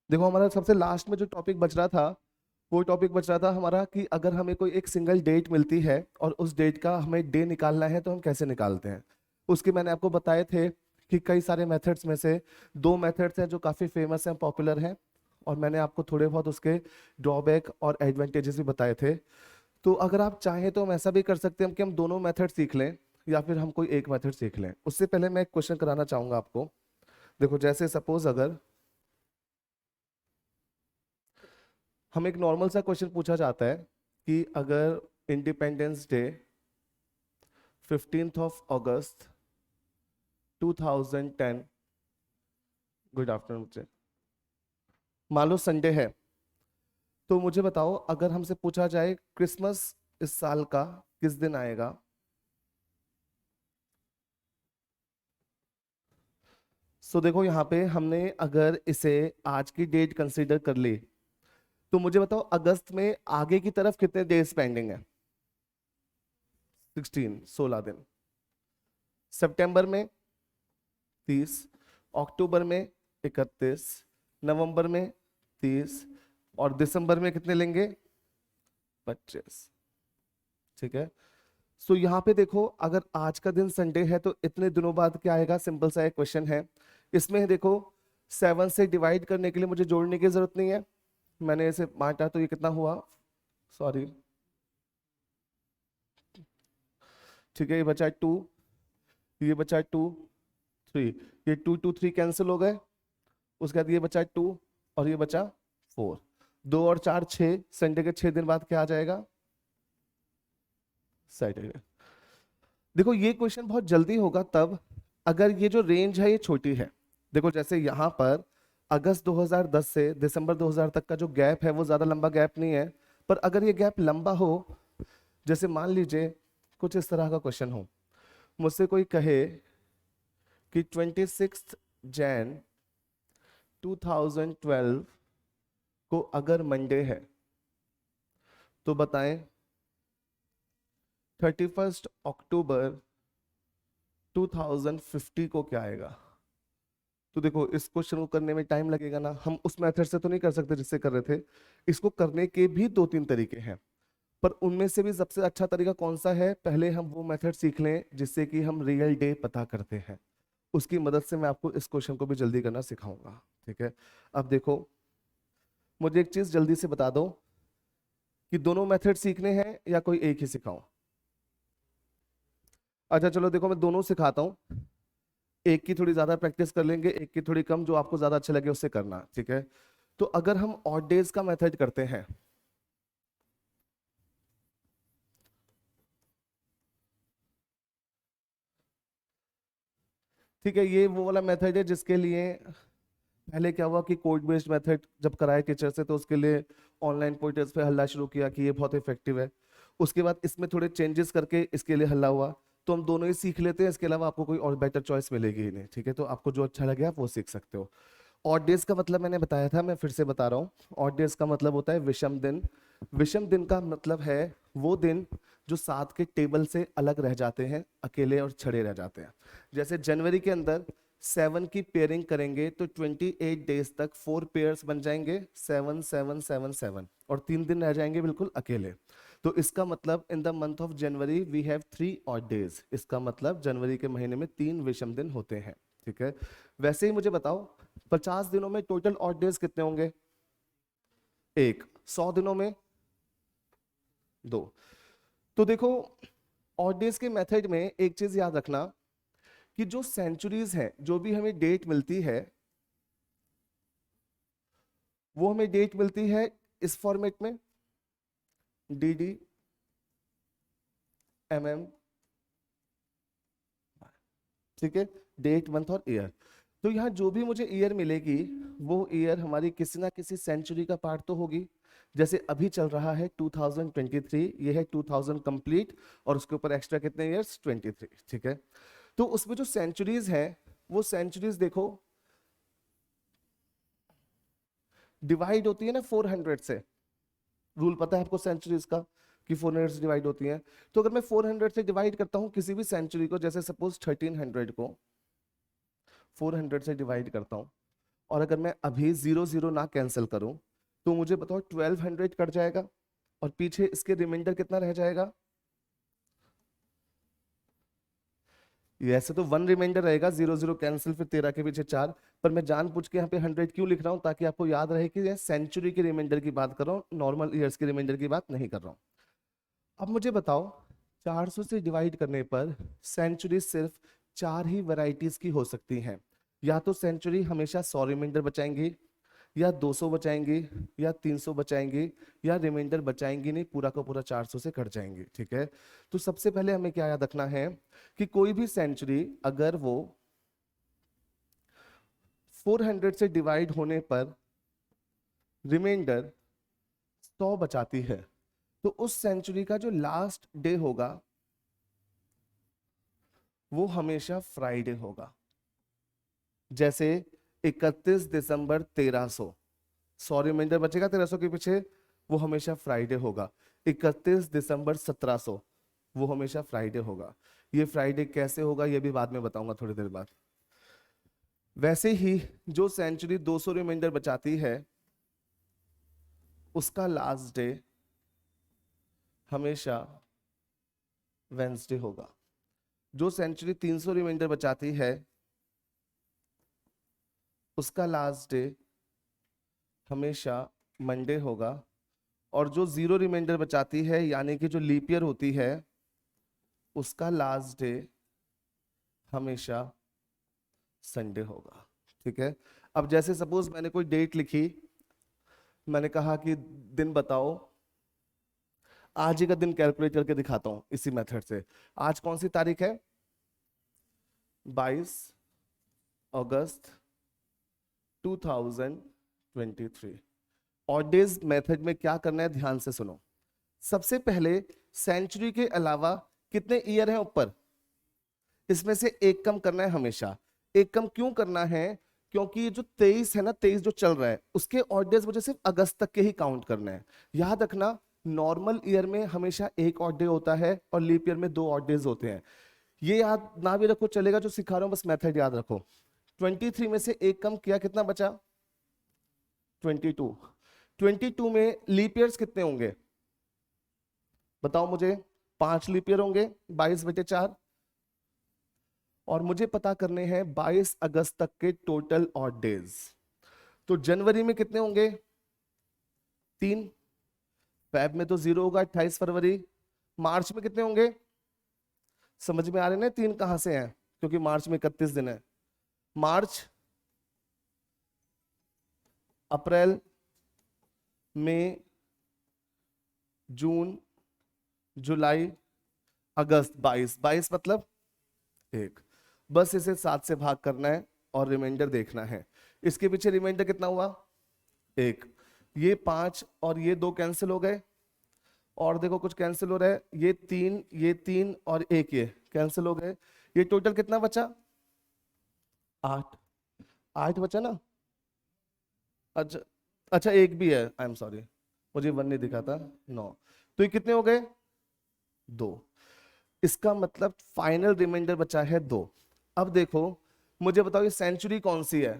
देखो हमारा सबसे लास्ट में जो टॉपिक बच रहा था, वो टॉपिक बच रहा था हमारा कि अगर हमें कोई एक सिंगल डेट मिलती है और उस डेट का हमें डे निकालना है तो हम कैसे निकालते हैं। उसके मैंने आपको बताए थे कि कई सारे मेथड्स में से दो मेथड्स हैं जो काफ़ी फेमस हैं, पॉपुलर हैं, और मैंने आपको थोड़े बहुत उसके ड्रॉबैक और एडवांटेजेस भी बताए थे। तो अगर आप चाहें तो हम ऐसा भी कर सकते हैं कि हम दोनों मेथड सीख लें या फिर हम कोई एक मेथड सीख लें। उससे पहले मैं एक क्वेश्चन कराना चाहूंगा आपको। देखो जैसे सपोज अगर हम एक नॉर्मल सा क्वेश्चन पूछा जाता है कि अगर इंडिपेंडेंस डे 15 अगस्त 2010, गुड आफ्टरनून मुझे, मान लो संडे है, तो मुझे बताओ अगर हमसे पूछा जाए क्रिसमस इस साल का किस दिन आएगा। सो देखो यहाँ पे हमने अगर इसे आज की डेट कंसीडर कर ली, तो मुझे बताओ अगस्त में आगे की तरफ कितने डेज पेंडिंग है। 16, 16 दिन। सितंबर में 30, अक्टूबर में 31, नवंबर में 30, और दिसंबर में कितने लेंगे, 25। ठीक है। सो यहाँ पे देखो अगर आज का दिन संडे है तो इतने दिनों बाद क्या आएगा, सिंपल सा एक क्वेश्चन है। इसमें देखो 7 से डिवाइड करने के लिए मुझे जोड़ने की जरूरत नहीं है, मैंने इसे बांटा तो ये कितना हुआ, सॉरी, ठीक है, ये बचा 2, ये बचा 2, 3, ये 2 2 3 कैंसिल हो गए। उसके बाद ये बचा 2 और ये बचा 4। 2 और 4 6, संडे के 6 दिन बाद क्या आ जाएगा, सैटरडे। देखो ये क्वेश्चन बहुत जल्दी होगा तब अगर ये जो रेंज है ये छोटी है। देखो जैसे यहाँ पर अगस्त 2010 से दिसंबर 2000 तक का जो गैप है वो ज्यादा लंबा गैप नहीं है। पर अगर ये गैप लंबा हो, जैसे मान लीजिए कुछ इस तरह का क्वेश्चन हो, मुझसे कोई कहे कि 26 जैन 2012 को अगर मंडे है तो बताएं 31 अक्टूबर 2050 को क्या आएगा। तो देखो इस क्वेश्चन को करने में टाइम लगेगा ना, हम उस मेथड से तो नहीं कर सकते जिससे कर रहे थे। इसको करने के भी दो तीन तरीके हैं, पर उनमें से भी सबसे अच्छा तरीका कौन सा है, पहले हम वो मेथड सीख लें जिससे कि हम रियल डे पता करते हैं। उसकी मदद से मैं आपको इस क्वेश्चन को भी जल्दी करना सिखाऊंगा। ठीक है। अब देखो मुझे एक चीज जल्दी से बता दो कि दोनों मेथड सीखने हैं या कोई एक ही सिखाऊं। अच्छा चलो देखो मैं दोनों सिखाता हूँ, एक की थोड़ी ज्यादा प्रैक्टिस कर लेंगे, एक की थोड़ी कम, जो आपको ज्यादा अच्छा लगे उससे करना। ठीक है। तो अगर हम ऑड डेज का मेथड करते हैं, ठीक है, ये वो वाला मेथड है जिसके लिए पहले क्या हुआ कि कोड बेस्ड मेथड जब कराए टीचर से तो उसके लिए ऑनलाइन पोर्टल्स पे हल्ला शुरू किया कि ये बहुत इफेक्टिव है। उसके बाद इसमें थोड़े चेंजेस करके इसके लिए हल्ला हुआ। तो हम दोनों ही सीख लेते हैं, इसके अलावा आपको कोई और बेटर चॉइस मिलेगी ही नहीं। ठीक है, तो आपको जो अच्छा लगे आप वो सीख सकते हो। ऑड डेज का मतलब मैंने बताया था, मैं फिर से बता रहा हूँ। ऑड डेज का मतलब होता है विषम दिन। विषम दिन का मतलब है वो दिन जो 7 के टेबल से अलग रह जाते हैं, अकेले और छड़े रह जाते हैं। जैसे जनवरी के अंदर 7 की पेयरिंग करेंगे तो 28 डेज तक 4 पेयर्स बन जाएंगे, 7 7 7 7, और 3 दिन रह जाएंगे बिल्कुल अकेले। तो इसका मतलब in the month of January we have 3 odd days, इसका मतलब जनवरी के महीने में 3 विषम दिन होते हैं। ठीक है। वैसे ही मुझे बताओ 50 दिनों में टोटल ऑड डेज कितने होंगे, एक। 100 दिनों में दो। तो देखो ऑड डेज के मेथड में एक चीज याद रखना कि जो सेंचुरीज हैं, जो भी हमें डेट मिलती है, वो हमें डेट मिलती है इस फॉर्मेट में, डी mm। ठीक है, डेट मंथ और ईयर। तो यहाँ जो भी मुझे ईयर मिलेगी वो ईयर हमारी किसी ना किसी सेंचुरी का पार्ट तो होगी। जैसे अभी चल रहा है 2023, ये है 2000 कंप्लीट, और उसके ऊपर एक्स्ट्रा कितने ईयर्स, 23। ठीक है। तो उसमें जो सेंचुरीज है वो सेंचुरीज देखो डिवाइड होती है ना 400 से। रूल पता है आपको सेंचुरीज का कि 400 से डिवाइड होती है। तो अगर मैं 400 से डिवाइड करता हूं किसी भी सेंचुरी को, जैसे सपोज 1300 को 400 से डिवाइड करता हूं, और अगर मैं अभी 0 0 ना कैंसिल करूं तो मुझे बताओ 1200 कट जाएगा और पीछे इसके रिमाइंडर कितना रह जाएगा? ये ऐसे तो 1 रिमाइंडर रहेगा, 0 0 कैंसिल, फिर 13 के पीछे 4। पर मैं जानबूझ के यहाँ पे 100 क्यों लिख रहा हूँ? ताकि आपको याद रहे कि ये सेंचुरी के रिमाइंडर की बात कर रहा हूँ, नॉर्मल ईयर्स के रिमाइंडर की बात नहीं कर रहा हूँ। अब मुझे बताओ 400 से डिवाइड करने पर सेंचुरी सिर्फ 4 ही वैरायटीज की हो सकती हैं। या तो सेंचुरी हमेशा 100 रिमाइंडर बचाएंगी, या 200 बचाएंगी, या 300 बचाएंगी, या रिमाइंडर बचाएंगी नहीं, पूरा का पूरा 400 से कट जाएंगी। ठीक है, तो सबसे पहले हमें क्या याद रखना है कि कोई भी सेंचुरी अगर वो 400 से डिवाइड होने पर रिमाइंडर 100 बचाती है तो उस सेंचुरी का जो लास्ट डे होगा वो हमेशा फ्राइडे होगा। जैसे 31 दिसंबर 1300, 100 रिमाइंडर बचेगा 1300 के पीछे, वो हमेशा फ्राइडे होगा। 31 दिसंबर 1700 वो हमेशा फ्राइडे होगा। ये फ्राइडे कैसे होगा ये भी बाद में बताऊंगा थोड़ी देर बाद। वैसे ही जो सेंचुरी 200 रिमाइंडर बचाती है उसका लास्ट डे हमेशा वेंसडे होगा। जो सेंचुरी 300 रिमाइंडर बचाती है उसका लास्ट डे हमेशा मंडे होगा। और जो 0 रिमाइंडर बचाती है यानी कि जो लीप ईयर होती है उसका लास्ट डे हमेशा संडे होगा। ठीक है, अब जैसे सपोज मैंने कोई डेट लिखी, मैंने कहा कि दिन बताओ, आज ही का दिन कैलकुलेट करके दिखाता हूं इसी मेथड से। आज कौन सी तारीख है? 22 अगस्त 2023। ऑड डेज मेथड में क्या करना है ध्यान से सुनो। सबसे पहले सेंचुरी के अलावा कितने ईयर हैं ऊपर, इसमें से एक कम करना है हमेशा। एक कम क्यों करना है? क्योंकि ये जो 23 है ना, 23 जो चल रहा है उसके ऑड डेज मुझे सिर्फ अगस्त तक के ही काउंट करना है। याद रखना नॉर्मल ईयर में हमेशा एक ऑड डे होता है और लीप ईयर में 2 ऑड डेज होते हैं। ये याद ना भी रखो चलेगा, जो सिखा रहा हूं बस मेथड याद रखो। 23 में से एक कम किया, कितना बचा? 22। 22 में लीप ईयर्स कितने होंगे बताओ मुझे? 5 लीप ईयर होंगे, 22/4। और मुझे पता करने हैं 22 अगस्त तक के टोटल ऑड डेज। तो जनवरी में कितने होंगे? 3। फेब में तो 0 होगा, 28 फरवरी। मार्च में कितने होंगे? समझ में आ रहे ना 3 कहां से हैं? क्योंकि मार्च में 31 दिन है। मार्च, अप्रैल, मई, जून, जुलाई, अगस्त। 22 मतलब 1। बस इसे 7 से भाग करना है और रिमाइंडर देखना है। इसके पीछे रिमाइंडर कितना हुआ? 1। ये 5 और ये 2 कैंसिल हो गए। और देखो कुछ कैंसिल हो रहा है, ये 3 और 1 ये कैंसिल हो गए। ये टोटल कितना बचा? 8। 8 बचा ना? अच्छा, अच्छा एक भी है, आई एम सॉरी, मुझे 1 नहीं दिखा था। 9। तो ये कितने हो गए? 2। इसका मतलब फाइनल रिमाइंडर बचा है 2। अब देखो मुझे बताओ ये सेंचुरी कौन सी है?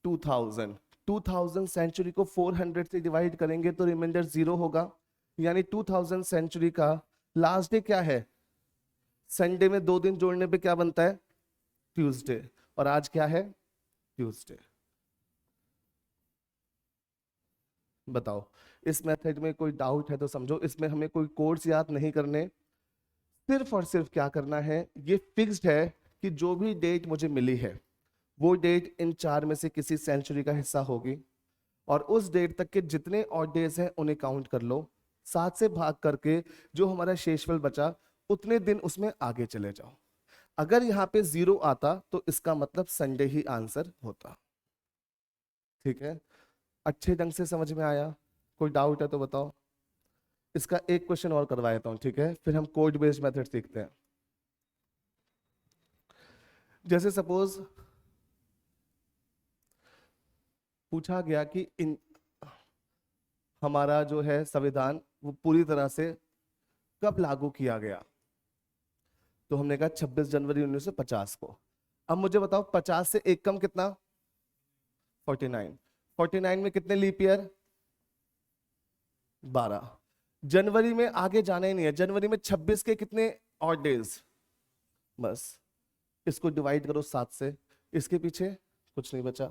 2000। 2000 सेंचुरी को 400 से डिवाइड करेंगे तो रिमाइंडर 0 होगा। यानी 2000 सेंचुरी का लास्ट डे क्या है? संडे में 2 दिन जोड़ने पे क्या बनता है? ट्यूसडे। और आज क्या है? ट्यूसडे। बताओ इस मेथड में कोई डाउट है तो समझो। इसमें हमें कोई कोड्स याद नहीं करने, सिर्फ और सिर्फ क्या करना है, ये फिक्स्ड है कि जो भी डेट मुझे मिली है वो डेट इन 4 में से किसी सेंचुरी का हिस्सा होगी। और उस डेट तक के जितने ऑड डेज हैं उन्हें काउंट कर लो, 7 से भाग करके जो हमारा शेषफल बचा उतने दिन उसमें आगे चले जाओ। अगर यहाँ पे 0 आता तो इसका मतलब संडे ही आंसर होता। ठीक है, अच्छे ढंग से समझ में आया? कोई डाउट है तो बताओ। इसका एक क्वेश्चन और करवा देता हूं, ठीक है, फिर हम कोड बेस्ड मेथड सीखते हैं। जैसे सपोज पूछा गया कि इन हमारा जो है संविधान वो पूरी तरह से कब लागू किया गया, तो हमने कहा 26 जनवरी 1950 को। अब मुझे बताओ 50 से एक कम कितना? 49। 49 में कितने लीप ईयर? 12। जनवरी में आगे जाना ही नहीं है, जनवरी में 26 के कितने ऑड डेज? बस इसको डिवाइड करो 7 से, इसके पीछे कुछ नहीं बचा,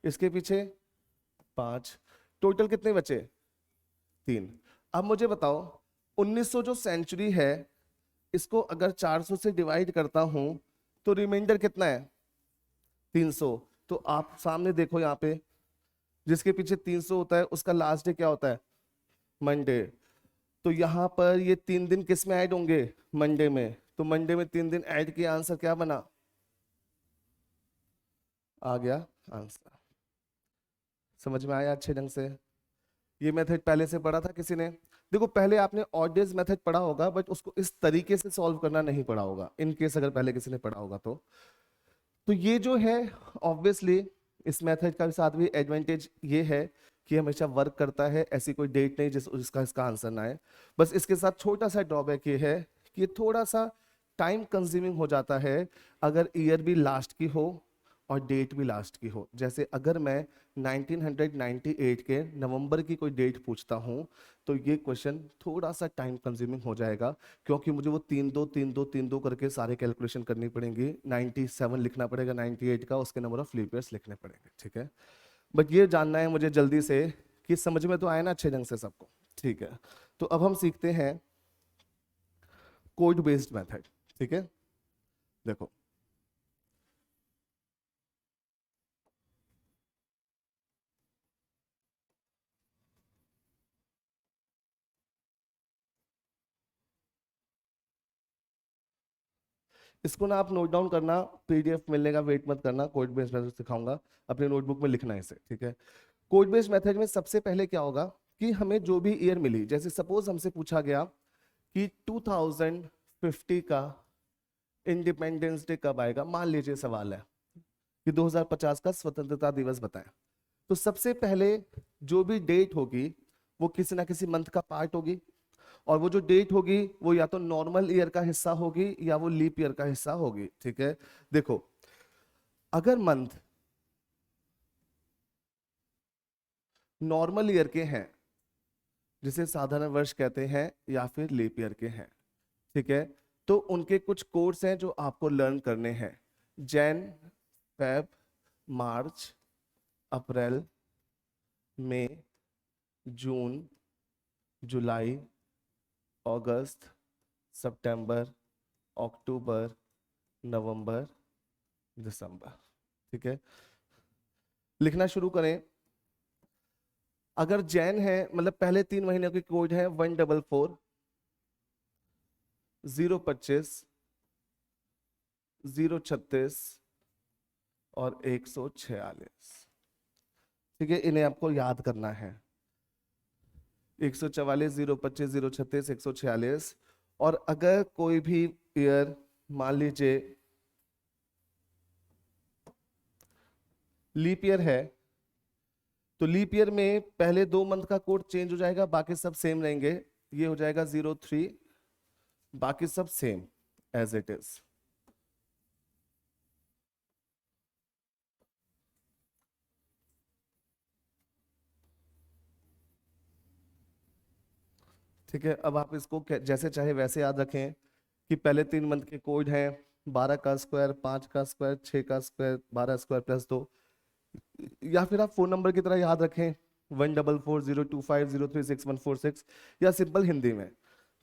इसके पीछे 5, टोटल कितने बचे? 3। अब मुझे बताओ 1900 जो सेंचुरी है, इसको अगर 400 से डिवाइड करता हूं तो रिमाइंडर कितना है? 300। तो आप सामने देखो यहाँ पे, जिसके पीछे 300 होता है उसका लास्ट डे क्या होता है? मंडे। तो यहाँ पर ये 3 दिन किस में ऐड होंगे? मंडे में। तो मंडे में 3 दिन ऐड किया, आंसर क्या बना? आ गया आंसर। समझ में आया अच्छे ढंग से? ये मेथड पहले से पढ़ा था किसी ने? देखो पहले आपने ऑड डेज मेथड पढ़ा होगा, बट उसको इस तरीके से सॉल्व करना नहीं पढ़ा होगा, इन केस अगर पहले किसी ने पढ़ा होगा तो ये जो है ऑब्वियसली इस मेथड का साथ भी एडवांटेज ये है कि हमेशा वर्क करता है, ऐसी कोई डेट नहीं जिसका इसका आंसर ना आए। बस इसके साथ छोटा सा ड्रॉबैक ये है कि ये थोड़ा सा टाइम कंज्यूमिंग हो जाता है अगर ईयर भी लास्ट की हो और डेट भी लास्ट की हो। जैसे अगर मैं 1998 के नवंबर की कोई डेट पूछता हूं तो ये क्वेश्चन थोड़ा सा टाइम कंज्यूमिंग हो जाएगा, क्योंकि मुझे वो 3 2 करके सारे कैलकुलेशन करनी पड़ेंगी। 97 लिखना पड़ेगा 98 का, उसके नंबर ऑफ लीप ईयर्स लिखने पड़ेंगे, ठीक है। बट ये जानना है मुझे जल्दी से कि समझ में तो आया ना अच्छे ढंग से सबको, ठीक है। तो अब हम सीखते हैं कोड बेस्ड मेथड, ठीक है। देखो इसको ना आप नोट डाउन करना, पीडीएफ मिलने का वेट मत करना, कोड बेस्ड मेथड सिखाऊंगा, अपने नोटबुक में लिखना है इसे, ठीक है। कोड बेस्ड मेथड में सबसे पहले क्या होगा कि हमें जो भी ईयर मिली, जैसे सपोज हमसे पूछा गया कि 2050 का इंडिपेंडेंस डे कब आएगा, मान लीजिए सवाल है कि 2050 का स्वतंत्रता दिवस बताएं। तो सबसे पहले जो भी डेट होगी वो किसी ना किसी मंथ का पार्ट होगी, और वो जो डेट होगी वो या तो नॉर्मल ईयर का हिस्सा होगी या वो लीप ईयर का हिस्सा होगी, ठीक है। देखो अगर मंथ नॉर्मल ईयर के हैं, जिसे साधारण वर्ष कहते हैं, या फिर लीप ईयर के हैं, ठीक है, तो उनके कुछ कोर्स हैं जो आपको लर्न करने हैं। जैन, फेब, मार्च, अप्रैल, मई, जून, जुलाई, अगस्त, सितंबर, अक्टूबर, नवंबर, दिसंबर, ठीक है। लिखना शुरू करें। अगर जैन है मतलब पहले 3 महीने की कोड है 144, 025, 036 और 146, ठीक है। इन्हें आपको याद करना है, 144, 025, 036, 146। और अगर कोई भी ईयर मान लीजिए लीप ईयर है, तो लीप ईयर में पहले 2 मंथ का कोड चेंज हो जाएगा, बाकी सब सेम रहेंगे। ये हो जाएगा 03, बाकी सब सेम एज इट इज। ठीक है, अब आप इसको जैसे चाहे वैसे याद रखें कि पहले 3 मंथ के कोड हैं 12 का स्क्वायर, 5 का स्क्वायर, 6 का स्क्वायर, 12 स्क्वायर प्लस 2, या फिर आप फोन नंबर की तरह याद रखें 144025036146, या सिंपल हिंदी में,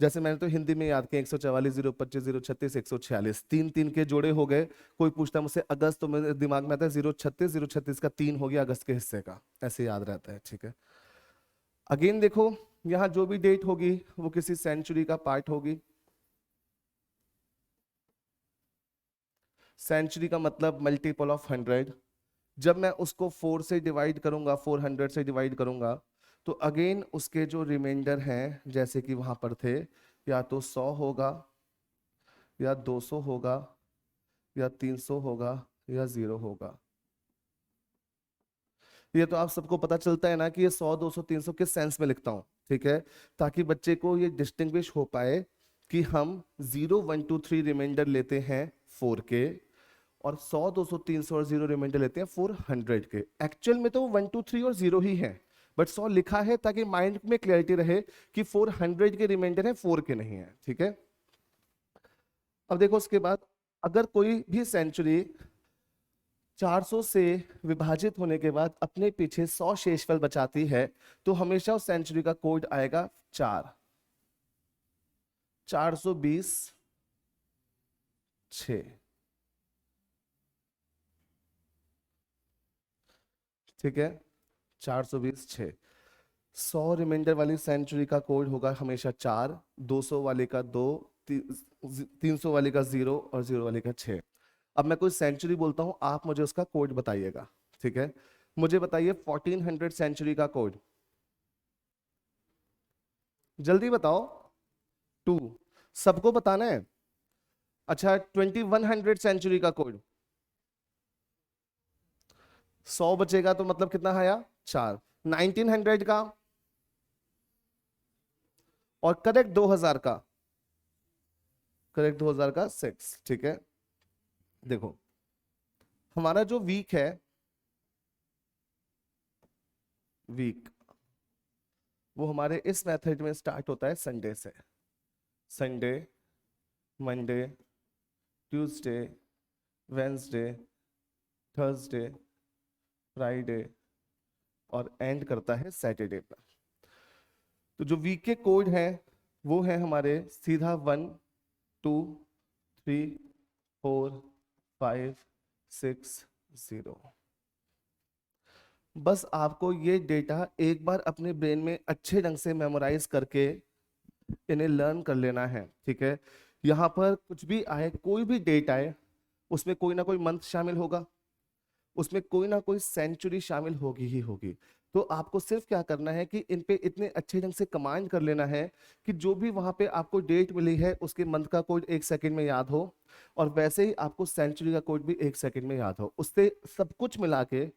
जैसे मैंने तो हिंदी में याद किया 144, 025, 036, 146, 3 3 के जोड़े हो गए। कोई पूछता है मुझसे अगस्त, तो मेरे दिमाग में आता है 036, 036 का 3 हो गया अगस्त के हिस्से का, ऐसे याद रहता है, ठीक है। अगेन देखो यहाँ जो भी डेट होगी वो किसी सेंचुरी का पार्ट होगी। सेंचुरी का मतलब मल्टीपल ऑफ 100। जब मैं उसको 4 से डिवाइड करूंगा, 400 से डिवाइड करूंगा, तो अगेन उसके जो रिमाइंडर हैं जैसे कि वहां पर थे, या तो 100 होगा, या 200 होगा, या 300 होगा, या 0 होगा। ये तो आप सबको पता चलता है ना कि ये 100 200 300 किस सेंस में लिखता हूँ, ठीक है, ताकि बच्चे को ये डिस्टिंग्विश हो पाए कि हम 0 1 2 3 रिमाइंडर लेते हैं 4 के, और 100, 200, 300 और 0 रिमाइंडर लेते हैं 400 के। एक्चुअल में तो 1 2 3 और 0 ही है, बट 100 लिखा है ताकि माइंड में क्लैरिटी रहे कि 400 के रिमाइंडर है, 4 के नहीं है, ठीक है। अब देखो उसके बाद अगर कोई भी सेंचुरी 400 से विभाजित होने के बाद अपने पीछे 100 शेषफल बचाती है तो हमेशा उस सेंचुरी का कोड आएगा 4, 420 6, ठीक है, 420 6। 100 रिमाइंडर वाली सेंचुरी का कोड होगा हमेशा 4, 200 वाले का 2, 300 वाले का 0 और 0 वाले का 6। अब मैं कोई सेंचुरी बोलता हूं, आप मुझे उसका कोड बताइएगा, ठीक है। मुझे बताइए 1400 सेंचुरी का कोड, जल्दी बताओ। 2, सबको बताना है। अच्छा 2100 सेंचुरी का कोड, 100 बचेगा तो मतलब कितना आया 4। 1900 का और करेक्ट 2000 का, करेक्ट 2000 का 6, ठीक है। देखो हमारा जो वीक है, वीक वो हमारे इस मेथड में स्टार्ट होता है संडे से। Sunday, Monday, Tuesday, Wednesday, Thursday, Friday और एंड करता है सैटरडे पर। तो जो वीक के कोड हैं वो है हमारे सीधा 1 2 3 4 5 6 0। बस आपको ये डेटा एक बार अपने ब्रेन में अच्छे ढंग से मेमोराइज करके इन्हें लर्न कर लेना है, ठीक है। यहाँ पर कुछ भी आए, कोई भी डेट आए, उसमें कोई ना कोई मंथ शामिल होगा, उसमें कोई ना कोई सेंचुरी शामिल होगी ही होगी। तो आपको सिर्फ क्या करना है कि इन पे इतने अच्छे ढंग से कमांड कर लेना है कि जो भी वहां पे आपको डेट मिली है उसके मंथ का कोड 1 सेकंड में याद हो, और वैसे ही आपको सेंचुरी का कोड भी 1 सेकंड में याद हो। उससे सब कुछ मिला के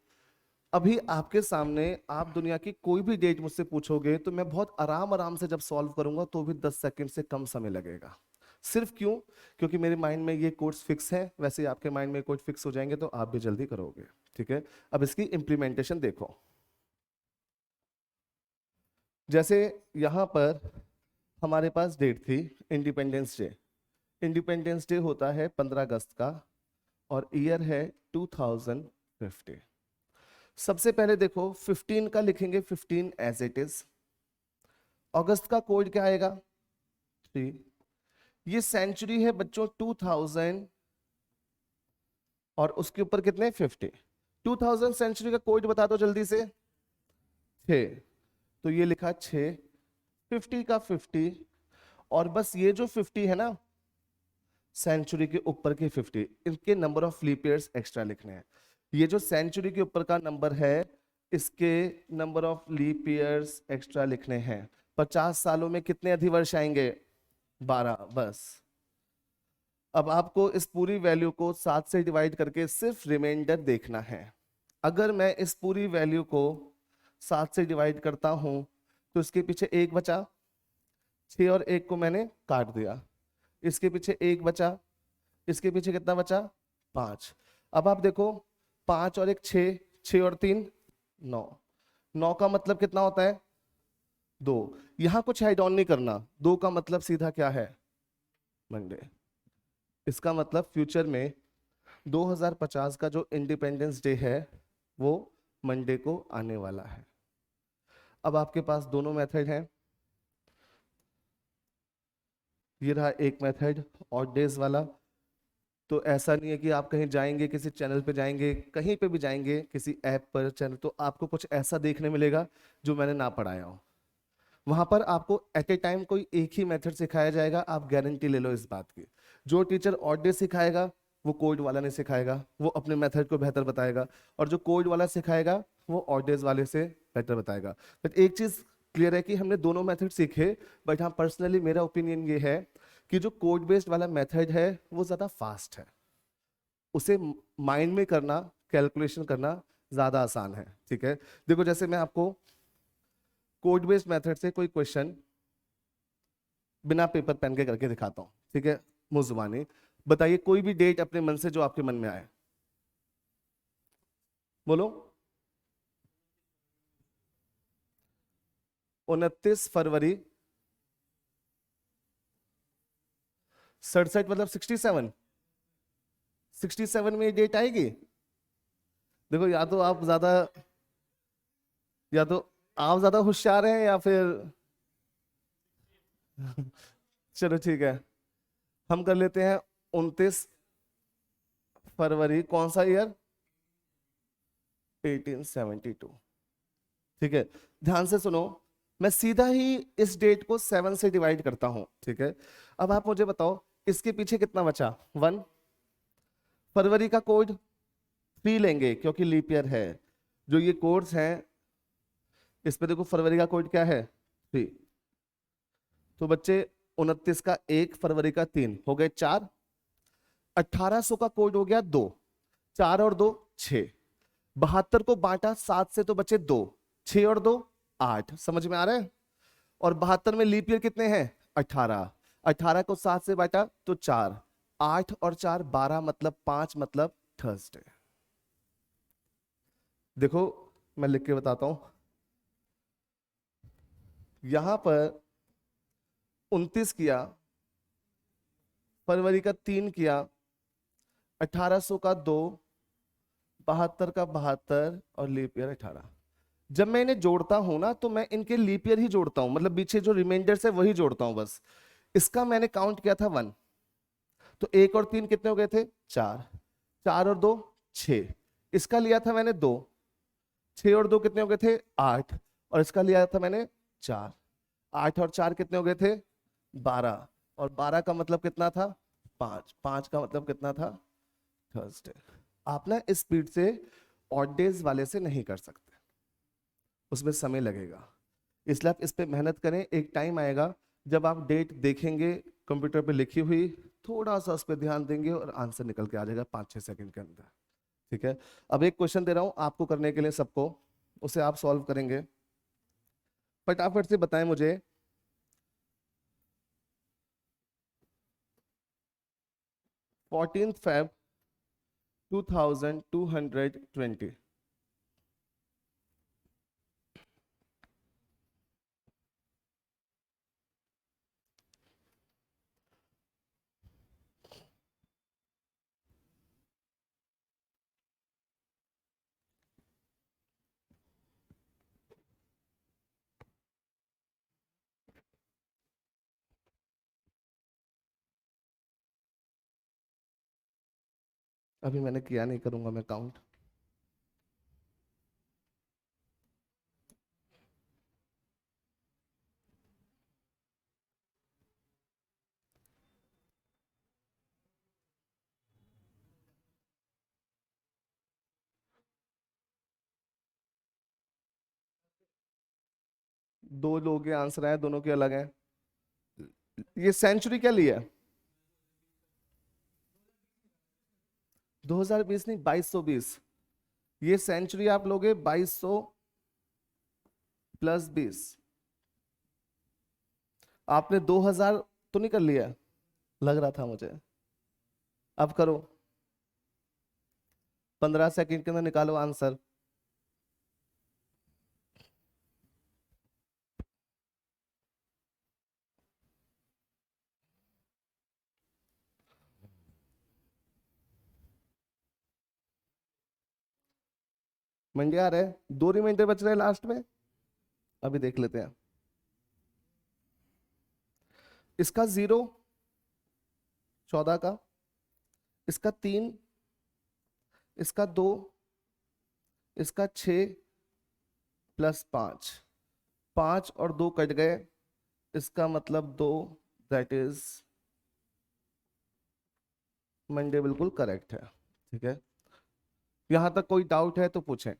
अभी आपके सामने, आप दुनिया की कोई भी डेट मुझसे पूछोगे तो मैं बहुत आराम आराम से जब सॉल्व करूंगा तो भी 10 सेकंड से कम समय लगेगा। सिर्फ क्यों? क्योंकि मेरे माइंड में ये कोड्स फिक्स है, वैसे ही आपके माइंड में कोड फिक्स हो जाएंगे तो आप भी जल्दी करोगे, ठीक है। अब इसकी इंप्लीमेंटेशन देखो। जैसे यहां पर हमारे पास डेट थी इंडिपेंडेंस डे। इंडिपेंडेंस डे होता है 15 अगस्त का और ईयर है 2050। सबसे पहले देखो 15 का लिखेंगे 15 एज इट इज। अगस्त का कोड क्या आएगा 3। ये सेंचुरी है बच्चों 2000 और उसके ऊपर कितने 50। 2000 सेंचुरी का कोड बता दो जल्दी से 6, तो ये लिखा 6। 50 का 50 और बस ये जो 50 है ना सेंचुरी के ऊपर के 50, इनके number of leap years extra लिखने हैं। ये जो सेंचुरी के ऊपर का नंबर है इसके number of leap years extra लिखने हैं। 50 सालों में कितने अधिवर्ष आएंगे 12 बस। अब आपको इस पूरी वैल्यू को 7 से डिवाइड करके सिर्फ रिमाइंडर देखना है। अगर मैं इस पूरी वैल्यू को 7 से डिवाइड करता हूं तो इसके पीछे 1 बचा, 6 और 1 को मैंने काट दिया, इसके पीछे 1 बचा, इसके पीछे कितना बचा 5। अब आप देखो 5 और 1 6, 6 और 3 9, 9 का मतलब कितना होता है 2। यहां कुछ ऐड ऑन नहीं करना, 2 का मतलब सीधा क्या है मंडे। इसका मतलब फ्यूचर में 2050 का जो इंडिपेंडेंस डे है वो मंडे को आने वाला है। अब आपके पास दोनों मेथड हैं। ये रहा एक मेथड ऑड डेज वाला। तो ऐसा नहीं है कि आप कहीं जाएंगे, किसी चैनल पे जाएंगे, कहीं पे भी जाएंगे किसी ऐप पर चैनल, तो आपको कुछ ऐसा देखने मिलेगा जो मैंने ना पढ़ाया हो। वहां पर आपको एट ए टाइम कोई एक ही मेथड सिखाया जाएगा, आप गारंटी ले लो इस बात की। जो टीचर ऑड डे सिखाएगा वो कोड वाला नहीं सिखाएगा, वो अपने मेथड को बेहतर बताएगा, और जो कोड वाला सिखाएगा वो ऑड डेज वाले से बेहतर बताएगा। बट एक चीज क्लियर है कि हमने दोनों मेथड सीखे, बट हाँ पर्सनली मेरा ओपिनियन ये है कि जो कोड बेस्ड वाला मेथड है वो ज्यादा फास्ट है, उसे माइंड में करना, कैलकुलेशन करना ज्यादा आसान है, ठीक है। देखो जैसे मैं आपको कोड बेस्ड मेथड से कोई क्वेश्चन बिना पेपर पेन के करके दिखाता हूं, ठीक है, मुंह जुबानी। बताइए कोई भी डेट अपने मन से जो आपके मन में आए। बोलो। 29 फरवरी 67 मतलब 67। 67 में ये डेट आएगी। देखो या तो आप ज्यादा होशियार हैं या फिर चलो ठीक है, हम कर लेते हैं 29 फरवरी, कौन सा ईयर? 1872। ठीक है, ध्यान से सुनो, मैं सीधा ही इस डेट को 7 से डिवाइड करता हूं। ठीक है, अब आप मुझे बताओ इसके पीछे कितना बचा? 1। फरवरी का कोड 3 लेंगे क्योंकि लीप ईयर है। जो ये कोड्स हैं इस पे देखो, फरवरी का कोड क्या है? 3। तो बच्चे 29 का 1, फरवरी का 3, हो गए 4। 1800 का कोड हो गया 2। 4 और 2 6। 72 को बांटा 7 से तो बचे 2। 6 और 2 8। समझ में आ रहा है? और 72 में लीप ईयर कितने हैं? 18। 18 को 7 से बांटा तो 4। 8 और 4 12 मतलब 5 मतलब थर्सडे। देखो मैं लिख के बताता हूं, यहां पर 29 किया, फरवरी का 3 किया, 1800 का 2, 72 का 72 और लीप ईयर 18। जब मैं इन्हें जोड़ता हूं ना तो मैं इनके लीप ईयर ही जोड़ता हूं, मतलब पीछे जो रिमाइंडर्स है वही जोड़ता हूं बस। इसका मैंने काउंट किया था 1। तो 1 और 3 कितने हो गए थे? 4। 4 और 2 6। इसका लिया था मैंने 2। 6 और 2 कितने हो गए थे? 8। और इसका लिया था मैंने 4। 8 और 4 कितने हो गए थे? 12। और 12 का मतलब कितना था? 5। 5 का मतलब कितना था? थर्सडे। आप ना इस स्पीड से ऑड डेज वाले से नहीं कर सकते, उसमें समय लगेगा। इसलिए आप इस पे मेहनत करें, एक टाइम आएगा जब आप डेट देखेंगे कंप्यूटर पे लिखी हुई, थोड़ा सा उस पर ध्यान देंगे और आंसर निकल के आ जाएगा 5-6 सेकंड के अंदर। ठीक है, अब एक क्वेश्चन दे रहा हूं आपको करने के लिए, सबको, उसे आप सॉल्व करेंगे। फटाफट से बताएं मुझे, 14 Feb 2220। अभी मैंने किया नहीं, करूंगा मैं काउंट। दो लोगों के आंसर आए, दोनों के अलग हैं। ये सेंचुरी क्या लिया? 2020 नहीं, 2220। ये सेंचुरी आप लोगे 2200 + 20। आपने 2000 तो नहीं कर लिया? लग रहा था मुझे। अब करो, 15 सेकंड के अंदर निकालो आंसर। मंडे आ रहे हैं, 2 रिमाइंडर बच रहे हैं लास्ट में, अभी देख लेते हैं। इसका 0 14 का, इसका 3, इसका 2, इसका 6 + 5। 5 और 2 कट गए, इसका मतलब 2, दैट इज मंडे बिल्कुल करेक्ट है। ठीक है, यहां तक कोई डाउट है तो पूछें।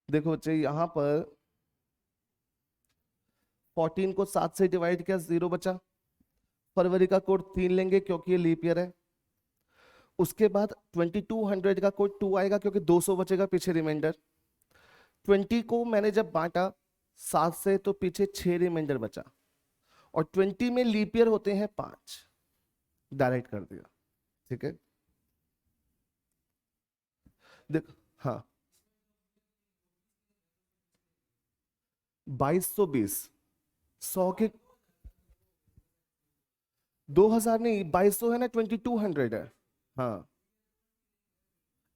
देखो बच्चे, यहां पर 14 को 7 से डिवाइड किया, 0 बचा। फरवरी का कोड 3 लेंगे क्योंकि ये लीप ईयर है। उसके बाद 2200 का कोड 2 आएगा क्योंकि 200 बचेगा पीछे रिमाइंडर। 20 को मैंने जब बांटा 7 से तो पीछे 6 रिमाइंडर बचा। और 20 में लीप ईयर होते हैं 5, डायरेक्ट कर दिया। ठीक है, देख, हाँ 2220, 100 के 2000 नहीं, 2200 है ना, 2200 है। हाँ,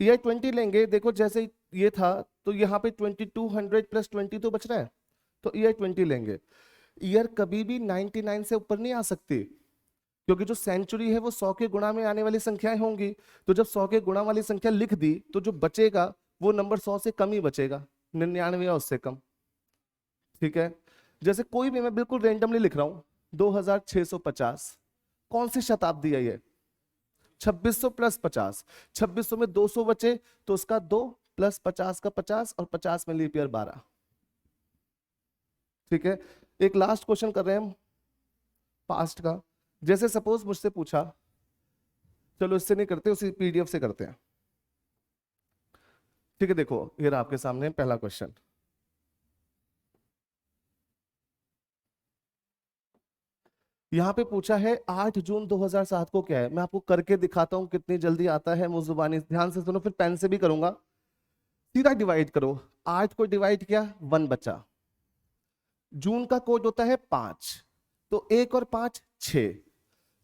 ईयर 20 लेंगे, देखो जैसे ये था, तो यहाँ पे 2200 प्लस 20 तो बच रहा है, तो ईयर 20 लेंगे। ईयर कभी भी 99 से ऊपर नहीं आ सकती, क्योंकि जो सेंचुरी है वो 100 के गुणा में आने वाली संख्याएं होंगी। तो जब 100 के गुणा वाली संख्या लिख दी, तो जो बचेगा वो नंबर 100 से कम ही बचेगा, 99 या उससे कम। ठीक है, जैसे कोई भी मैं बिल्कुल रेंडमली लिख रहा हूं, 2650, कौन सी शताब्दी है ये? 2600 प्लस 50, 2600 में 200 बचे, तो उसका 2 प्लस 50 का 50, और 50 में लीप ईयर 12। ठीक है, एक लास्ट क्वेश्चन कर रहे हैं हम पास्ट का। जैसे सपोज मुझसे पूछा, चलो इससे नहीं करते, उसी पीडीएफ से करते हैं। ठीक है, देखो ये रहा आपके सामने पहला क्वेश्चन। यहाँ पे पूछा है 8 जून 2007 को क्या है। मैं आपको करके दिखाता हूँ कितनी जल्दी आता है, मुजुबानी ध्यान से सुनो, फिर पेन से भी करूंगा। सीधा डिवाइड करो, 8 को डिवाइड किया, 1 बचा। जून का कोड होता है 5, तो 1 और 5 6।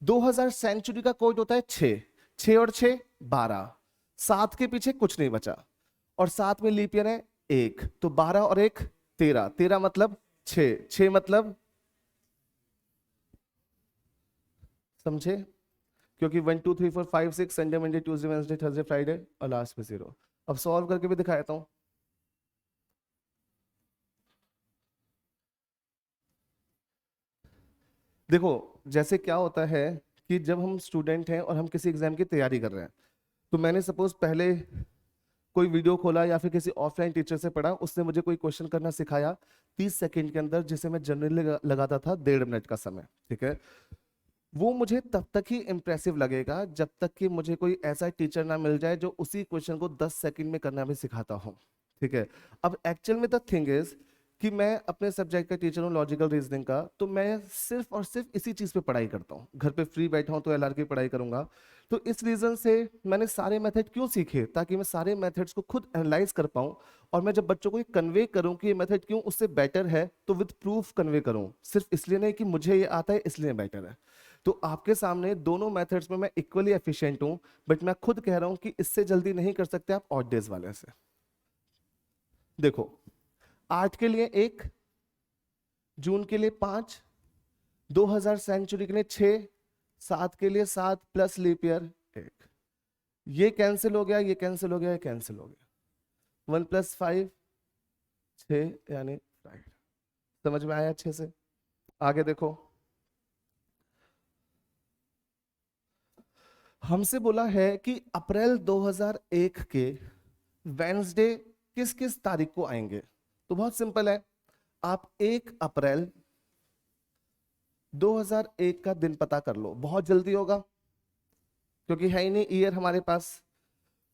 2000 सेंचुरी का कोड होता है 6, 6 और 6 12, 7 के पीछे कुछ नहीं बचा, और 7 में लीप ईयर है 1, तो 12 और 1 13, 13 मतलब 6, 6 मतलब, समझे? क्योंकि 1 2 3 4 5 6 Sunday Monday Tuesday Wednesday Thursday Friday और लास्ट में 0। अब सॉल्व करके भी दिखा देता हूं। देखो जैसे क्या होता है कि जब हम स्टूडेंट हैं और हम किसी एग्जाम की तैयारी कर रहे हैं, तो मैंने सपोज पहले कोई वीडियो खोला या फिर किसी ऑफलाइन टीचर से पढ़ा, उसने मुझे कोई क्वेश्चन करना सिखाया 30 सेकंड के अंदर, जिसे मैं जनरली लगाता था 1.5 मिनट का समय। ठीक है, वो मुझे तब तक ही इंप्रेसिव लगेगा जब तक कि मुझे कोई ऐसा टीचर ना मिल जाए जो उसी क्वेश्चन को 10 सेकंड में करना भी सिखाता हो। ठीक है, अब एक्चुअल में द थिंग इज कि मैं अपने सब्जेक्ट का टीचर हूँ, लॉजिकल रीजनिंग का, तो मैं सिर्फ और सिर्फ इसी चीज पे पढ़ाई करता हूँ। घर पे फ्री बैठा हूँ तो एलआर की पढ़ाई करूंगा। तो इस रीजन से मैंने सारे मेथड क्यों सीखे, ताकि मैं सारे मेथड्स को खुद एनालाइज कर पाऊँ, और मैं जब बच्चों को ये कन्वे करूँ कि ये मेथड क्यों उससे बेटर है, तो विद प्रूफ कन्वे करूँ, सिर्फ इसलिए नहीं कि मुझे ये आता है इसलिए बेटर है। तो आपके सामने दोनों मेथड्स में मैं इक्वली एफिशिएंट हूं, बट मैं खुद कह रहा हूं कि इससे जल्दी नहीं कर सकते आप ऑड डेज वाले से। देखो 8 के लिए 1, जून के लिए 5, 2000 सेंचुरी के लिए 6, 7 के लिए 7 प्लस लीप ईयर 1। ये कैंसिल हो गया, ये कैंसिल हो गया, ये कैंसिल हो गया। 1 प्लस 5 6 यानी 5। समझ में आया अच्छे से? आगे देखो, हमसे बोला है कि अप्रैल 2001 के वेंसडे किस किस तारीख को आएंगे। तो बहुत सिंपल है, आप 1 अप्रैल 2001 का दिन पता कर लो, बहुत जल्दी होगा क्योंकि है ही नहीं ईयर हमारे पास।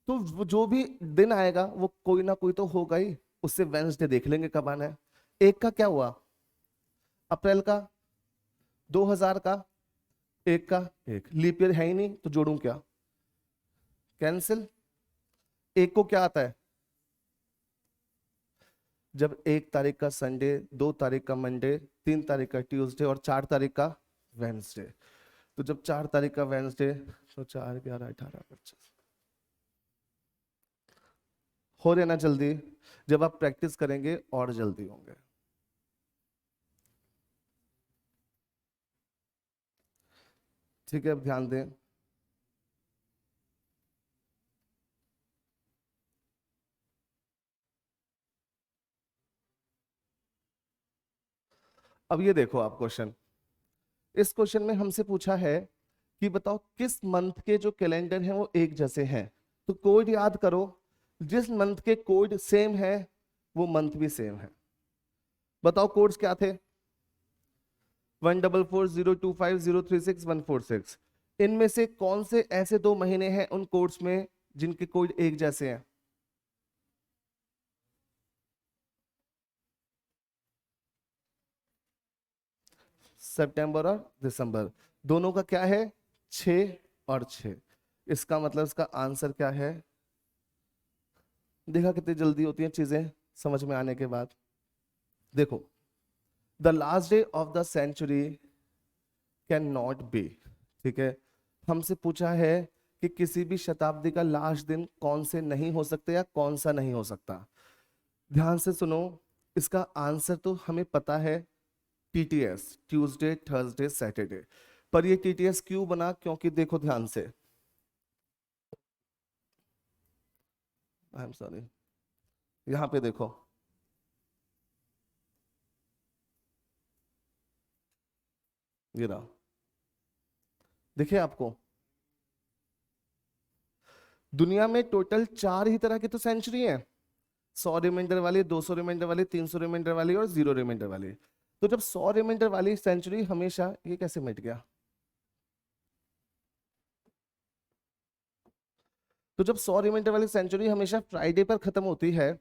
तो जो भी दिन आएगा वो कोई ना कोई तो होगा ही, उससे वेंसडे देख लेंगे कब आना है। 1 का क्या हुआ, अप्रैल का, 2000 का, 1 का 1, लीप ईयर है ही नहीं तो जोड़ूं क्या, कैंसिल। 1 को क्या आता है, जब 1 तारीख का संडे, 2 तारीख का मंडे, 3 तारीख का ट्यूसडे और 4 तारीख का वेंसडे। तो जब 4 तारीख का वेंसडे, तो 4 11 18 25 हो रहे ना जल्दी। जब आप प्रैक्टिस करेंगे और जल्दी होंगे। ठीक है, अब ध्यान दें। अब ये देखो आप क्वेश्चन, इस क्वेश्चन में हमसे पूछा है कि बताओ किस मंथ के जो कैलेंडर हैं वो एक जैसे हैं। तो कोड याद करो, जिस मंथ के कोड सेम है वो मंथ भी सेम है। बताओ कोड्स क्या थे, 144025036 इनमें से कौन से ऐसे 2 महीने हैं उन कोड्स में जिनके कोड एक जैसे हैं? सितंबर और दिसंबर, दोनों का क्या है, 6 और 6। इसका मतलब इसका आंसर क्या है, देखा कितनी जल्दी होती हैं चीजें समझ में आने के बाद। देखो, the last day of the century can not be, ठीक है, हमसे पूछा है कि किसी भी शताब्दी का लास्ट दिन कौन से नहीं हो सकते या कौन सा नहीं हो सकता। ध्यान से सुनो, इसका आंसर तो हमें पता है, टीटीएस, ट्यूसडे थर्सडे सैटरडे। पर ये टीटीएस क्यों बना? क्योंकि देखो ध्यान से, आई एम सॉरी, यहां पे देखो, ये रहा, देखिए आपको, दुनिया में टोटल 4 ही तरह की तो सेंचुरी है, 100 रिमाइंडर वाली, 200 रिमाइंडर वाली, 300 रिमाइंडर वाली और 0 रिमाइंडर वाली। तो जब 100 रिमाइंडर वाली सेंचुरी हमेशा, ये कैसे मिट गया? तो जब 100 रिमाइंडर वाली सेंचुरी हमेशा फ्राइडे पर खत्म होती है,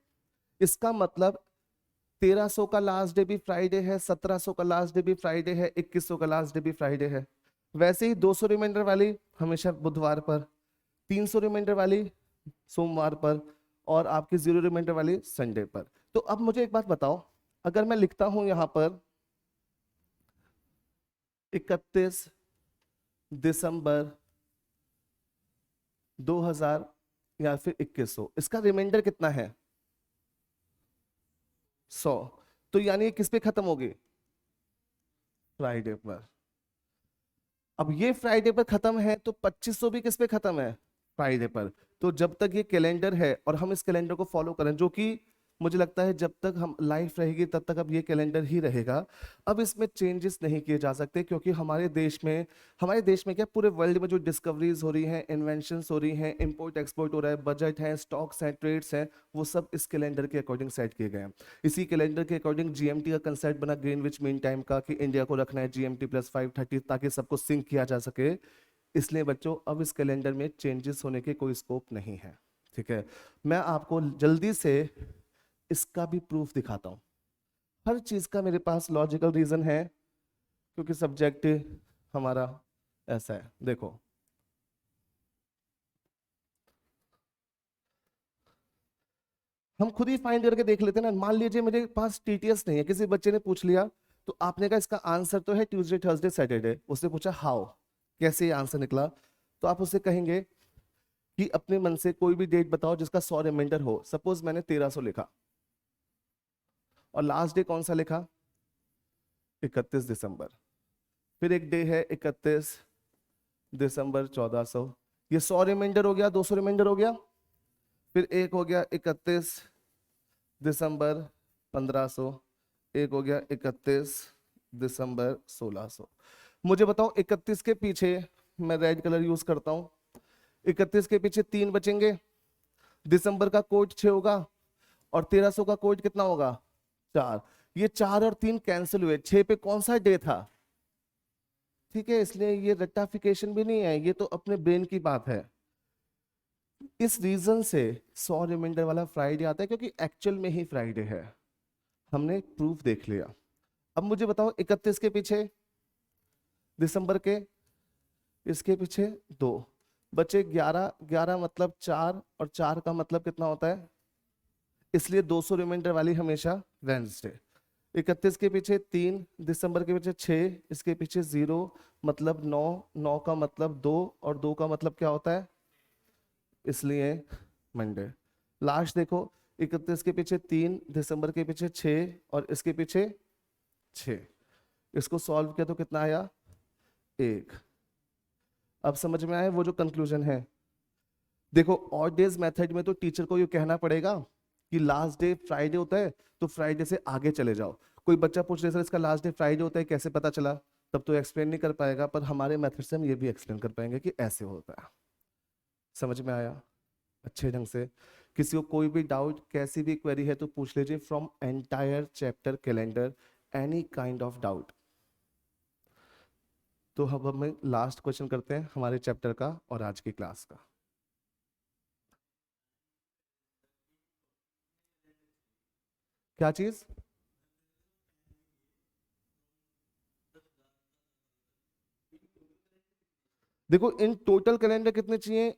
इसका मतलब 1300 का लास्ट डे भी फ्राइडे है, 1700 का लास्ट डे भी फ्राइडे है, 2100 का लास्ट डे भी फ्राइडे है। वैसे ही 200 रिमाइंडर वाली हमेशा बुधवार पर, 300 रिमाइंडर वाली सोमवार पर, और आपकी 0 रिमाइंडर वाली संडे पर। तो अब मुझे एक बात बताओ, अगर मैं लिखता हूं यहां पर 31 दिसंबर 2000 या फिर 2100, इसका रिमाइंडर कितना है? 100। तो यानी ये किस पे खत्म होगी? फ्राइडे पर। अब ये फ्राइडे पर खत्म है तो 2500 भी किस पे खत्म है? फ्राइडे पर। तो जब तक ये कैलेंडर है और हम इस कैलेंडर को फॉलो करें, जो कि मुझे लगता है जब तक हम लाइफ रहेगी तब तक अब ये कैलेंडर ही रहेगा, अब इसमें चेंजेस नहीं किए जा सकते, क्योंकि हमारे देश में क्या, पूरे वर्ल्ड में जो डिस्कवरीज हो रही हैं, इन्वेंशंस हो रही हैं, इंपोर्ट एक्सपोर्ट हो रहा है, बजट है, स्टॉक्स हैं, ट्रेड्स हैं, वो सब इस कैलेंडर के अकॉर्डिंग सेट किए गए हैं। इसी कैलेंडर के अकॉर्डिंग जीएमटी का कंसेप्ट बना, ग्रीनविच मीन टाइम का, कि इंडिया को रखना है जीएमटी प्लस 5:30 ताकि सबको सिंक किया जा सके। इसलिए बच्चों अब इस कैलेंडर में चेंजेस होने के कोई स्कोप नहीं है, ठीक है। मैं आपको जल्दी से इसका भी प्रूफ दिखाता हूं। हर चीज का मेरे पास लॉजिकल रीजन है, क्योंकि सब्जेक्ट हमारा ऐसा है। देखो, हम खुद ही फाइंड करके देख लेते हैं ना। मान लीजिए मेरे पास टीटीएस नहीं है, किसी बच्चे ने पूछ लिया, तो आपने कहा इसका आंसर तो है ट्यूसडे थर्सडे सैटरडे, उसने पूछा हाउ, कैसे ये आंसर निकला? तो आप उससे कहेंगे कि अपने मन से कोई भी डेट बताओ जिसका 100 रिमाइंडर हो। सपोज मैंने 1300 लिखा और लास्ट डे कौन सा लिखा? 31 दिसंबर। फिर एक डे है 31 दिसंबर 1400। ये 100 रिमाइंडर हो गया, 200 रिमाइंडर हो गया। फिर एक हो गया 31 दिसंबर 1500, एक हो गया 31 दिसंबर 1600। मुझे बताओ 31 के पीछे, मैं रेड कलर यूज करता हूं, 31 के पीछे 3 बचेंगे, दिसंबर का कोड 6 होगा और 1300 का कोड कितना होगा? 4। ये 4 और 3 कैंसिल हुए, 6 पे कौन सा डे था? ठीक है, इसलिए ये रट्टाफिकेशन भी नहीं है, ये तो अपने ब्रेन की बात है। इस रीजन से 100 रिमाइंडर वाला फ्राइडे आता है, क्योंकि एक्चुअल में ही फ्राइडे है। हमने प्रूफ देख लिया। अब मुझे बताओ 31 के पीछे, दिसंबर के, इसके पीछे 2 बचे, 11, 11 मतलब 4, और 4 का मतलब कितना होता है? इसलिए 200 रिमाइंडर वाली हमेशा वेंसडे। 31 के पीछे 3, दिसंबर के पीछे 6, इसके पीछे 0 मतलब 9, 9 का मतलब 2, और 2 का मतलब क्या होता है? इसलिए मंडे। लास्ट देखो, 31 के पीछे 3, दिसंबर के पीछे 6 और इसके पीछे 6। इसको सॉल्व किया तो कितना आया? 1। अब समझ में आया वो जो कंक्लूजन है? देखो, ऑड डेज मेथड में तो टीचर को ये कहना पड़ेगा कि लास्ट डे फ्राइडे होता है, तो फ्राइडे से आगे चले जाओ। कोई बच्चा पूछ रहे सर इसका लास्ट डे फ्राइडे होता है, कैसे पता चला? तब तो एक्सप्लेन नहीं कर पाएगा, पर हमारे मेथड से हम ये भी एक्सप्लेन कर पाएंगे कि ऐसे होता है। समझ में आया अच्छे ढंग से? किसी को कोई भी डाउट, कैसी भी क्वेरी है तो पूछ लीजिए, from entire chapter calendar, any kind of doubt. तो अब हम लास्ट क्वेश्चन करते हैं हमारे चैप्टर का और आज की क्लास का। क्या चीज? देखो, इन टोटल कैलेंडर कितने चाहिए?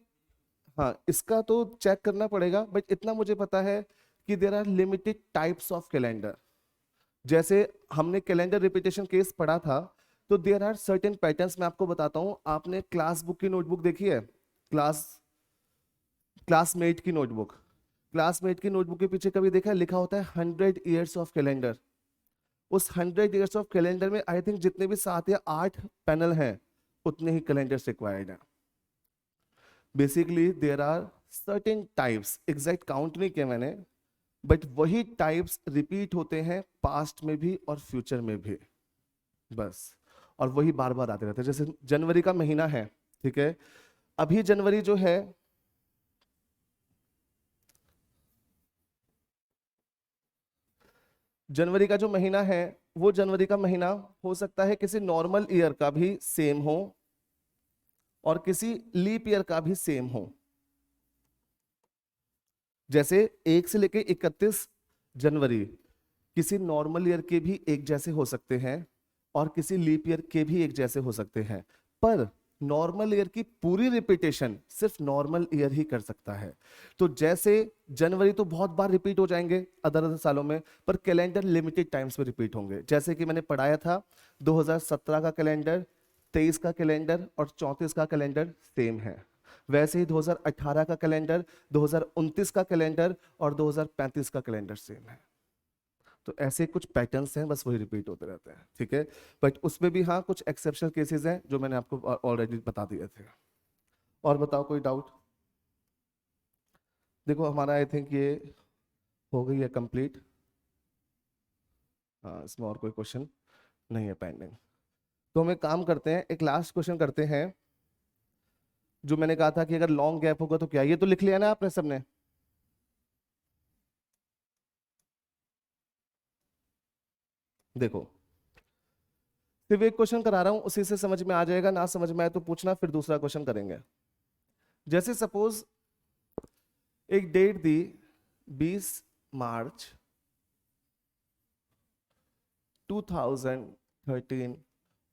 हाँ, इसका तो चेक करना पड़ेगा, बट इतना मुझे पता है कि there are limited types of calendar. जैसे हमने कैलेंडर रिपीटेशन केस पढ़ा था, तो देर आर सर्टेन पैटर्न्स। मैं आपको बताता हूँ, आपने क्लास बुक की नोटबुक देखी है? क्लासमेट की नोटबुक, क्लासमेट की नोटबुक के पीछे कभी देखा है लिखा होता है 100 ईयर्स ऑफ कैलेंडर? उस 100 ईयर्स ऑफ कैलेंडर में आई थिंक जितने भी 7 या 8 पैनल हैं, उतने ही कैलेंडर्स रिक्वायर्ड हैं। Basically there are certain types, exact count नहीं किया मैंने, बट वही टाइप्स रिपीट होते हैं पास्ट में भी और फ्यूचर में भी, बस। और वही बार बार आते रहते हैं। जैसे जनवरी का महीना है, ठीक है, अभी जनवरी जो है, जनवरी का जो महीना है, वो जनवरी का महीना हो सकता है किसी नॉर्मल ईयर का भी सेम हो और किसी लीप ईयर का भी सेम हो। जैसे 1 से लेके 31 जनवरी किसी नॉर्मल ईयर के भी एक जैसे हो सकते हैं और किसी लीप ईयर के भी एक जैसे हो सकते हैं, पर नॉर्मल ईयर की पूरी रिपीटेशन सिर्फ नॉर्मल ईयर ही कर सकता है। तो जैसे जनवरी तो बहुत बार रिपीट हो जाएंगे अदर अदर सालों में, पर कैलेंडर लिमिटेड टाइम्स में रिपीट होंगे। जैसे कि मैंने पढ़ाया था 2017 का कैलेंडर, 23 का कैलेंडर और 34 का कैलेंडर सेम है। वैसे ही 2018 का कैलेंडर, 2029 का कैलेंडर और 2035 का कैलेंडर सेम है। तो ऐसे कुछ पैटर्न्स हैं, बस वही रिपीट होते रहते हैं, ठीक है। बट उसमें भी हाँ कुछ एक्सेप्शनल केसेस हैं जो मैंने आपको ऑलरेडी बता दिए थे। और बताओ कोई डाउट? देखो हमारा आई थिंक ये हो गई है कंप्लीट। हाँ, इसमें और कोई क्वेश्चन नहीं है पेंडिंग। तो हम एक काम करते हैं, एक लास्ट क्वेश्चन करते हैं। जो मैंने कहा था कि अगर लॉन्ग गैप होगा तो क्या, ये तो लिख लिया ना आपने सबने? देखो, सिर्फ एक क्वेश्चन करा रहा हूं, उसी से समझ में आ जाएगा, ना समझ में आए तो पूछना, फिर दूसरा क्वेश्चन करेंगे। जैसे सपोज एक डेट दी 20 मार्च 2013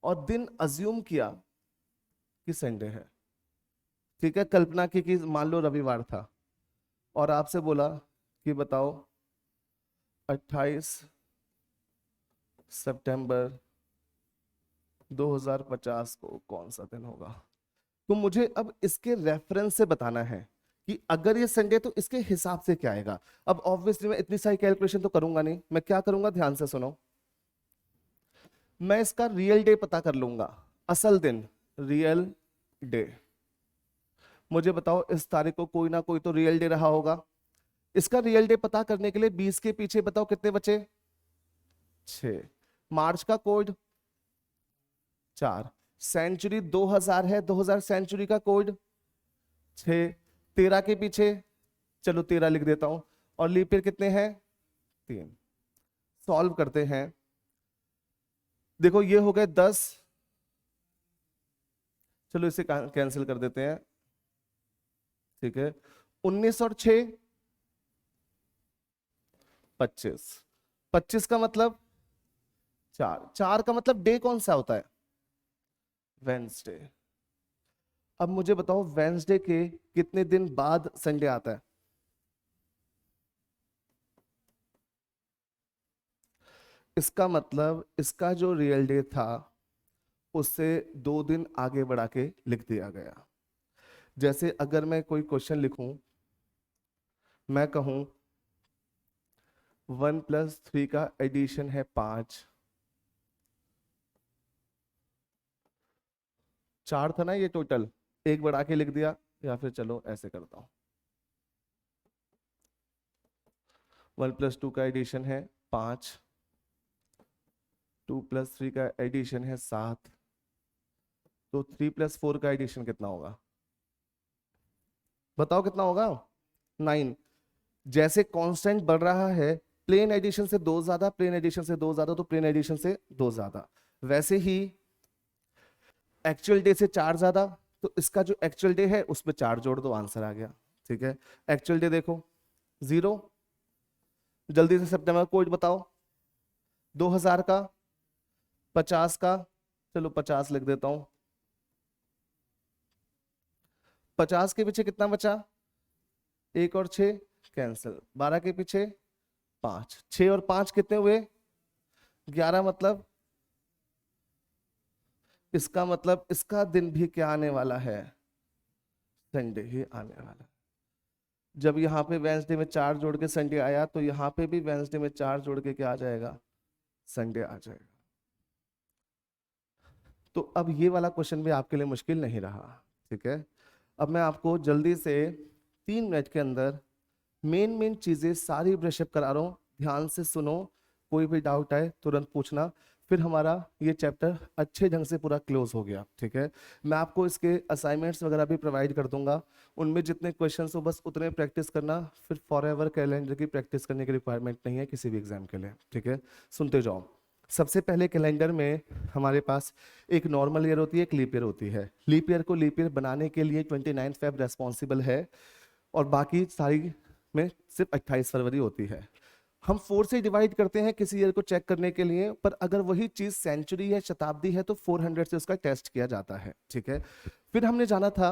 और दिन अज्यूम किया कि संडे है, ठीक है, कल्पना की कि मान लो रविवार था, और आपसे बोला कि बताओ 28 सितंबर 2050 को कौन सा दिन होगा। तो मुझे अब इसके रेफरेंस से बताना है कि अगर ये संडे तो इसके हिसाब से क्या आएगा। अब ऑब्वियसली मैं इतनी सारी कैलकुलेशन तो करूंगा नहीं, मैं क्या करूंगा ध्यान से सुनो। मैं इसका रियल डे पता कर लूंगा, असल दिन, रियल डे। मुझे बताओ इस तारीख को कोई ना कोई तो रियल डे रहा होगा। इसका रियल डे पता करने के लिए 20 के पीछे बताओ कितने बचे? 6। मार्च का कोड 4। सेंचुरी 2000 है, 2000 सेंचुरी का कोड 6। 13 के पीछे, चलो 13 लिख देता हूं, और लीप ईयर कितने हैं? 3। सॉल्व करते हैं, देखो ये हो गए 10, चलो इसे कैंसिल कर देते हैं, ठीक है। 19 और 6 25। 25 का मतलब 4, 4 का मतलब डे कौन सा होता है? वेंसडे। अब मुझे बताओ वेंसडे के कितने दिन बाद संडे आता है? इसका मतलब इसका जो रियल डे था उससे 2 दिन आगे बढ़ा के लिख दिया गया। जैसे अगर मैं कोई क्वेश्चन लिखूं, मैं कहूं 1+3 का एडिशन है 5, 4 था ना ये टोटल, एक बढ़ा के लिख दिया, या फिर चलो ऐसे करता हूं, 1+2 का एडिशन है 5, 2+3 का एडिशन है 7, तो 3+4 का एडिशन कितना होगा? बताओ कितना होगा? 9। जैसे कांस्टेंट बढ़ रहा है, प्लेन एडिशन से 2 ज्यादा, प्लेन एडिशन से 2 ज्यादा, तो प्लेन एडिशन से 2 ज्यादा। वैसे ही एक्चुअल डे से 4 ज्यादा, तो इसका जो एक्चुअल डे है उसमें 4 जोड़ दो, आंसर आ गया, ठीक है। एक्चुअल डे देखो 0। जल्दी से सितंबर कोड बताओ, 2000 का, 50 का, चलो 50 लिख देता हूं, 50 के पीछे कितना बचा, 1 और 6 कैंसिल, 12 के पीछे 5, 6 और 5 कितने हुए 11, मतलब इसका मतलब इसका दिन भी क्या आने वाला है, संडे ही आने वाला है। जब यहाँ पे वेंसडे में 4 जोड़ के संडे आया तो यहाँ पे भी वेंसडे में 4 जोड़ के क्या आ जाएगा, संडे आ जाएगा। तो अब ये वाला क्वेश्चन भी आपके लिए मुश्किल नहीं रहा, ठीक है। अब मैं आपको जल्दी से 3 मिनट के अंदर मेन चीजें सारी ब्रशअप करा रहा हूँ, ध्यान से सुनो, कोई भी डाउट आए तुरंत पूछना, फिर हमारा ये चैप्टर अच्छे ढंग से पूरा क्लोज हो गया, ठीक है। मैं आपको इसके असाइनमेंट्स वगैरह भी प्रोवाइड कर दूंगा, उनमें जितने क्वेश्चंस हो बस उतने प्रैक्टिस करना, फिर फॉरएवर कैलेंडर की प्रैक्टिस करने की रिक्वायरमेंट नहीं है किसी भी एग्जाम के लिए, ठीक है। सुनते जाओ। सबसे पहले कैलेंडर में हमारे पास एक नॉर्मल ईयर होती है, एक लीप ईयर होती है। लीप ईयर को लीप ईयर बनाने के लिए 29 फेब रेस्पॉन्सिबल है और बाकी सारी में सिर्फ 28 फरवरी होती है। हम 4 से डिवाइड करते हैं किसी ईयर को चेक करने के लिए, पर अगर वही चीज सेंचुरी है, शताब्दी है, तो 400 से उसका टेस्ट किया जाता है, ठीक है। फिर हमने जाना था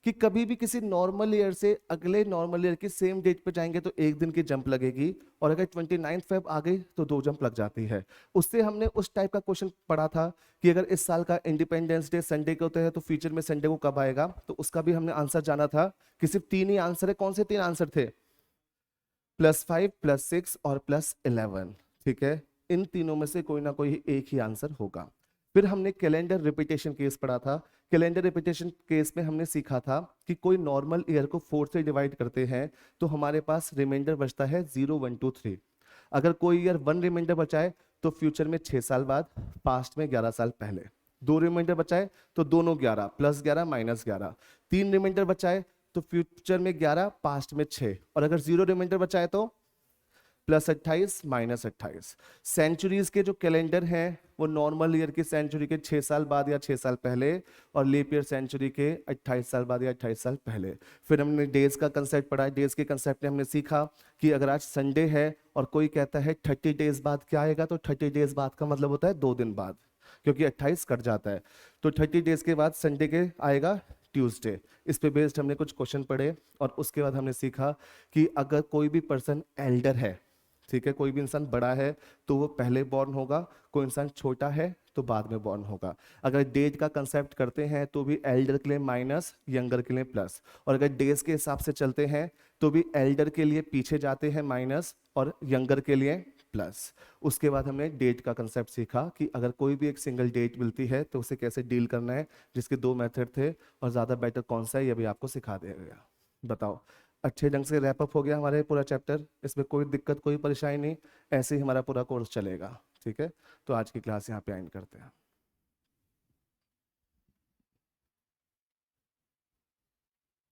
कि कभी भी किसी नॉर्मल ईयर से अगले नॉर्मल ईयर की सेम डेट पे जाएंगे तो 1 दिन की जंप लगेगी, और अगर 29 फेब आ गई तो 2 जंप लग जाती है। उससे हमने उस टाइप का क्वेश्चन पढ़ा था कि अगर इस साल का इंडिपेंडेंस डे संडे को होता है तो फ्यूचर में संडे को कब आएगा, तो उसका भी हमने आंसर जाना था कि सिर्फ 3 ही आंसर है। कौन से 3 आंसर थे, +5, +6 और +11, ठीक है। इन तीनों में से कोई ना कोई एक ही आंसर होगा। फिर हमने कैलेंडर रिपीटेशन केस पढ़ा था। कैलेंडर रिपीटेशन केस में हमने सीखा था कि कोई नॉर्मल ईयर को 4 से डिवाइड करते हैं तो हमारे पास रिमाइंडर बचता है 0, 1, 2, 3। अगर कोई ईयर 1 रिमाइंडर बचाए तो फ्यूचर में 6 साल बाद, पास्ट में 11 साल पहले। 2 रिमाइंडर बचाए तो दोनों 11, +11 -11। 3 रिमाइंडर बचाए तो फ्यूचर में 11, पास्ट में 6, और अगर 0 रिमाइंडर बचाए तो +28 -28। सेंचुरीज के जो कैलेंडर हैं वो नॉर्मल ईयर की सेंचुरी के 6 साल बाद या 6 साल पहले, और लीप ईयर सेंचुरी के 28 साल बाद या 28 साल पहले। फिर हमने डेज का कंसेप्ट पढ़ा। डेज के कंसेप्ट में हमने सीखा कि अगर आज संडे है और कोई कहता है 30 डेज बाद क्या आएगा, तो 30 डेज बाद का मतलब होता है 2 दिन बाद, क्योंकि 28 कट जाता है। तो 30 डेज के बाद संडे के आएगा ट्यूसडे। इस पे बेस्ड हमने कुछ क्वेश्चन पढ़े, और उसके बाद हमने सीखा कि अगर कोई भी पर्सन एल्डर है, ठीक है, कोई भी इंसान बड़ा है तो वो पहले बॉर्न होगा, कोई इंसान छोटा है तो बाद में बॉर्न होगा। अगर डेज का कंसेप्ट करते हैं तो भी एल्डर के लिए माइनस, यंगर के लिए प्लस, और अगर डेज के हिसाब से चलते हैं तो भी एल्डर के लिए पीछे जाते हैं माइनस और यंगर के लिए प्लस। उसके बाद हमने डेट का कंसेप्ट सीखा कि अगर कोई भी एक सिंगल डेट मिलती है तो उसे कैसे डील करना है, जिसके 2 मेथड थे, और ज़्यादा बेटर कौन सा है ये भी आपको सिखा दिया गया। बताओ, अच्छे ढंग से रैप अप हो गया हमारे पूरा चैप्टर, इसमें कोई दिक्कत कोई परेशानी नहीं, ऐसे ही हमारा पूरा कोर्स चलेगा, ठीक है। तो आज की क्लास यहाँ पे एंड करते हैं।